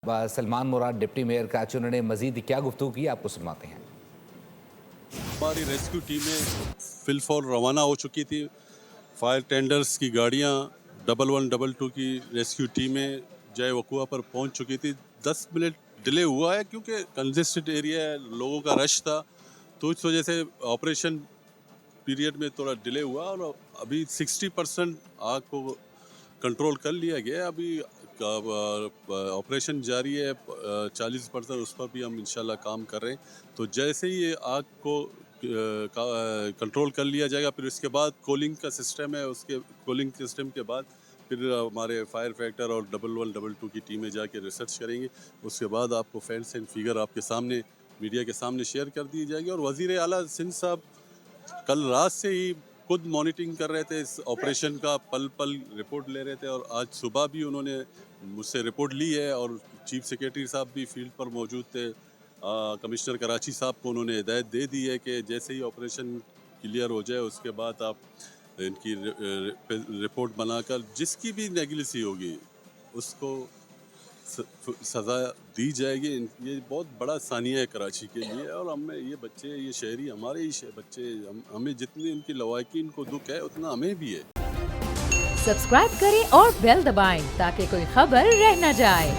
سلمان مراد deputy mayor Karachi, انہوں نے مزید کیا گفتگو کی آپ کو سنواتے ہیں۔ ہماری ریسکیو ٹیمیں فل فور روانہ ہو چکی تھی، فائر ٹینڈرز کی گاڑیاں 1122 کی ریسکیو ٹیمیں جائے وقوع پر پہنچ چکی تھی۔ 10 منٹ ڈیلے ہوا ہے کیونکہ کنجسٹڈ ایریا ہے، لوگوں کا رش تھا، تو اس وجہ سے آپریشن پیریڈ میں تھوڑا ڈیلے ہوا اور ابھی 60% آگ کو کنٹرول کر لیا گیا ہے۔ ابھی آپریشن جاری ہے، 40% اس پر بھی ہم انشاءاللہ کام کر رہے ہیں۔ تو جیسے ہی یہ آگ کو کنٹرول کر لیا جائے گا، پھر اس کے بعد کولنگ کا سسٹم ہے، اس کے کولنگ سسٹم کے بعد پھر ہمارے فائر فائٹر اور 1122 کی ٹیمیں جا کے ریسرچ کریں گے۔ اس کے بعد آپ کو فیکٹس اینڈ فگر آپ کے سامنے میڈیا کے سامنے شیئر کر دی جائے گی۔ اور وزیر اعلیٰ سندھ صاحب کل رات سے ہی خود مانیٹرنگ کر رہے تھے اس آپریشن کا، پل پل رپورٹ لے رہے تھے، اور آج صبح بھی انہوں نے مجھ سے رپورٹ لی ہے، اور چیف سیکریٹری صاحب بھی فیلڈ پر موجود تھے۔ کمشنر کراچی صاحب کو انہوں نے ہدایت دے دی ہے کہ جیسے ہی آپریشن کلیئر ہو جائے اس کے بعد آپ ان کی رپورٹ بنا کر جس کی بھی نیگلیسی ہوگی اس کو سزا دی جائے گی۔ یہ بہت بڑا ثانیہ ہے کراچی کے لیے، اور ہمیں یہ بچے، یہ شہری ہمارے ہی بچے، ہمیں جتنی ان کی لواحقین کو دکھ ہے اتنا ہمیں بھی ہے۔ سبسکرائب کریں اور بیل دبائیں تاکہ کوئی خبر رہ نہ جائے۔